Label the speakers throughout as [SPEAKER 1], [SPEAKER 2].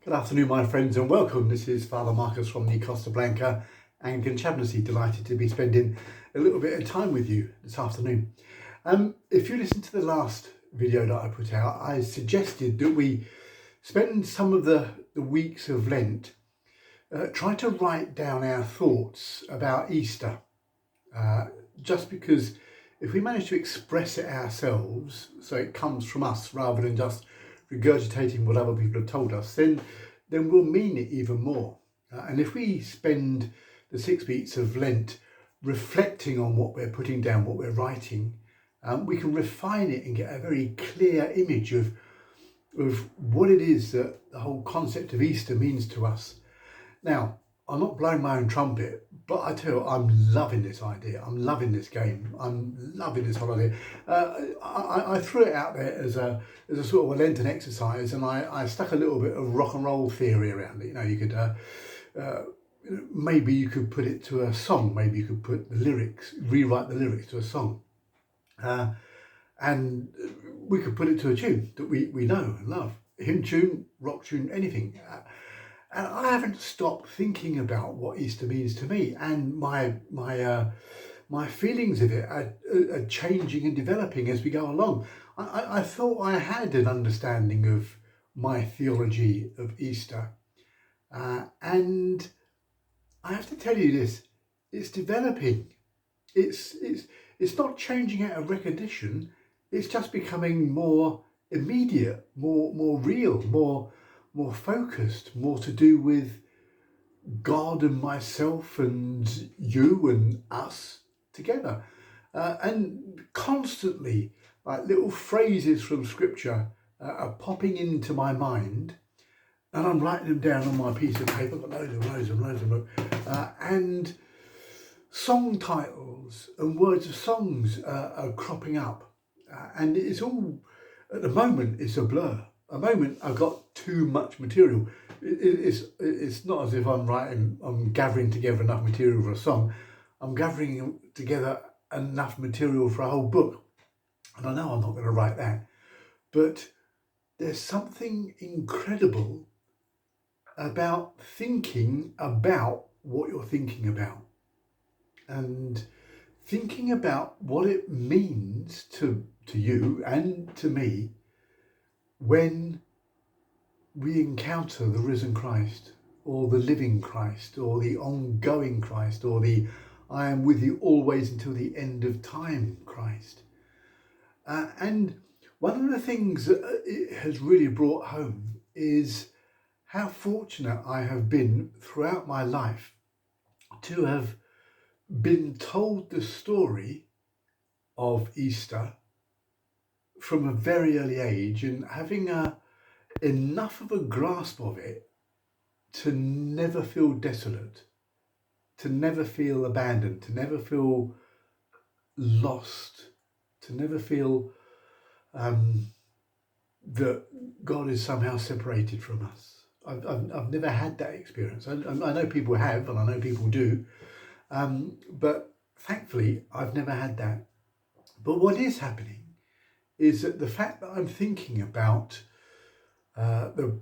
[SPEAKER 1] Good afternoon, my friends, and welcome. This is Father Marcus from the Costa Blanca Anglican Chaplaincy. Delighted to be spending a little bit of time with you this afternoon. If you listened to the last video that I put out, I suggested that we spend some of the weeks of Lent try to write down our thoughts about Easter. Just because if we manage to express it ourselves, so it comes from us rather than just regurgitating what other people have told us, then we'll mean it even more. And if we spend the 6 weeks of Lent reflecting on what we're putting down, what we're writing, we can refine it and get a very clear image of what it is that the whole concept of Easter means to us. Now, I'm not blowing my own trumpet, but I tell you, I'm loving this idea. I'm loving this game. I'm loving this holiday. I threw it out there as a sort of a Lenten exercise, and I stuck a little bit of rock and roll theory around it. You know, you could maybe you could put it to a song. Maybe you could put the lyrics, rewrite the lyrics to a song, and we could put it to a tune that we know and love. Hymn tune, rock tune, anything. And I haven't stopped thinking about what Easter means to me, and my feelings of it are changing and developing as we go along. I thought I had an understanding of my theology of Easter, and I have to tell you this: it's developing. It's not changing out of recognition. It's just becoming more immediate, more real, more focused, more to do with God and myself and you and us together. And constantly, like little phrases from scripture are popping into my mind, and I'm writing them down on my piece of paper. I've got loads of them. And song titles and words of songs are cropping up. And it's all, at the moment, it's a blur. At the moment, I've got too much material. It's not as if I'm gathering together enough material for a song. I'm gathering together enough material for a whole book. And I know I'm not going to write that. But there's something incredible about thinking about what you're thinking about. And thinking about what it means to you and to me when we encounter the risen Christ, or the living Christ, or the ongoing Christ, or the I am with you always until the end of time Christ. And one of the things that it has really brought home is how fortunate I have been throughout my life to have been told the story of Easter from a very early age, and having enough of a grasp of it to never feel desolate, to never feel abandoned, to never feel lost, to never feel that God is somehow separated from us. I've never had that experience. I know people have, and I know people do, but thankfully I've never had that. But what is happening is that the fact that I'm thinking about the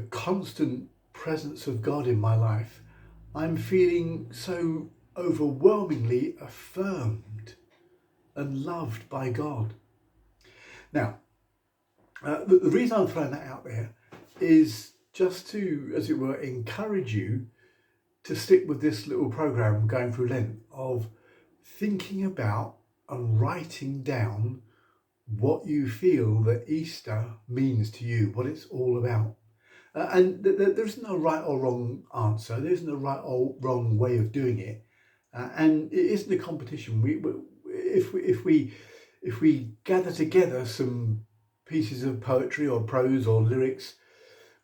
[SPEAKER 1] constant presence of God in my life, I'm feeling so overwhelmingly affirmed and loved by God. Now, the reason I'm throwing that out there is just to, as it were, encourage you to stick with this little program going through Lent of thinking about and writing down what you feel that Easter means to you, what it's all about. And there isn't a right or wrong answer. There isn't a right or wrong way of doing it, and it isn't a competition. If we gather together some pieces of poetry or prose or lyrics,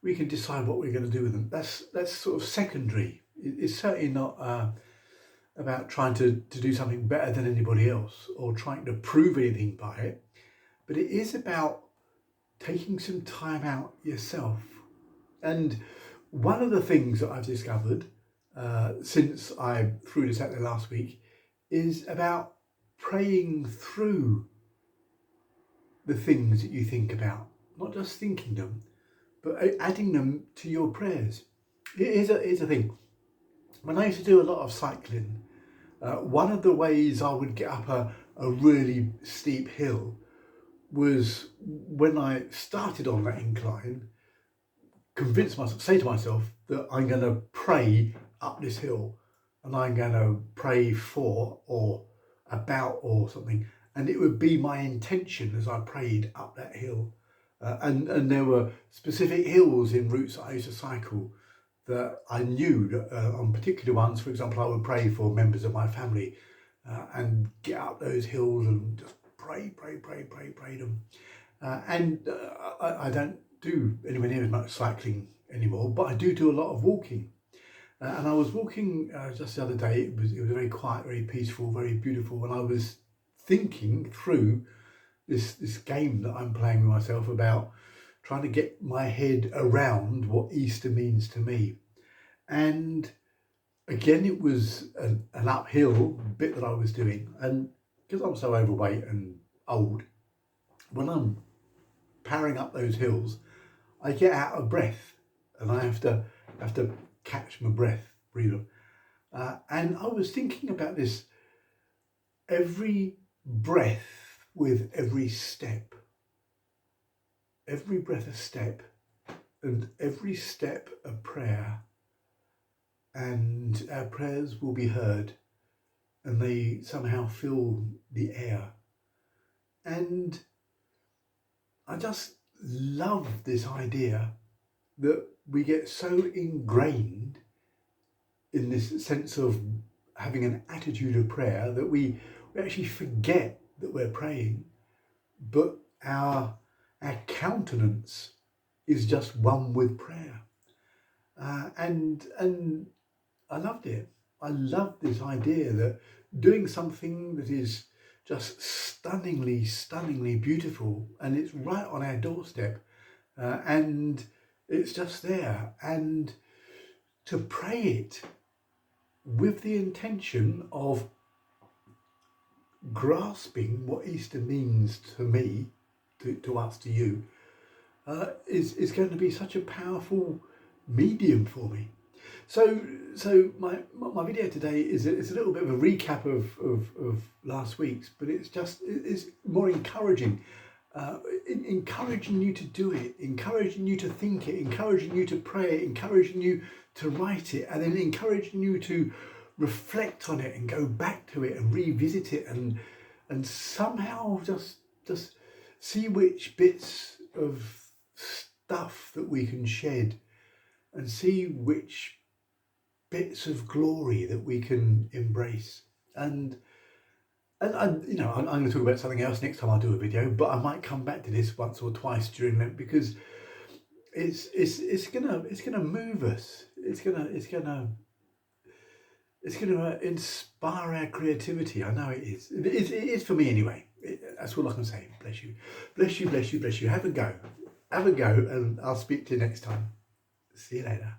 [SPEAKER 1] we can decide what we're going to do with them. That's sort of secondary. It's certainly not about trying to do something better than anybody else or trying to prove anything by it, but it is about taking some time out yourself. And one of the things that I've discovered since I threw this out there last week is about praying through the things that you think about, not just thinking them, but adding them to your prayers. Here's a thing. When I used to do a lot of cycling, one of the ways I would get up a really steep hill was when I started on that incline, convince myself, say to myself that I'm going to pray up this hill, and I'm going to pray for or about or something, and it would be my intention as I prayed up that hill. And there were specific hills in routes that I used to cycle that I knew that, on particular ones, for example, I would pray for members of my family and get up those hills and just pray them. I don't do anywhere near as much cycling anymore, but I do a lot of walking. And I was walking just the other day. It was very quiet, very peaceful, very beautiful, and I was thinking through this game that I'm playing with myself about trying to get my head around what Easter means to me. And again, it was an uphill bit that I was doing, and because I'm so overweight and old, when I'm powering up those hills, I get out of breath, and I have to catch my breath, breathe. And I was thinking about this: every breath with every step, every breath a step, and every step a prayer, and our prayers will be heard, and they somehow fill the air. And I just love this idea that we get so ingrained in this sense of having an attitude of prayer that we actually forget that we're praying, but our countenance is just one with prayer. And I loved it. I love this idea that doing something that is just stunningly beautiful, and it's right on our doorstep, and it's just there, and to pray it with the intention of grasping what Easter means to me, to us, to you, is going to be such a powerful medium for me. So my video today is a little bit of a recap of last week's, but it's more encouraging. Encouraging you to do it, encouraging you to think it, encouraging you to pray it, encouraging you to write it, and then encouraging you to reflect on it and go back to it and revisit it and somehow just see which bits of stuff that we can shed, and see which bits of glory that we can embrace. And I'm going to talk about something else next time I do a video, but I might come back to this once or twice during Lent, because it's gonna move us. It's gonna inspire our creativity. I know it is. It is for me anyway. That's all I can say. Bless you, bless you, bless you, bless you. Have a go, and I'll speak to you next time. See you later.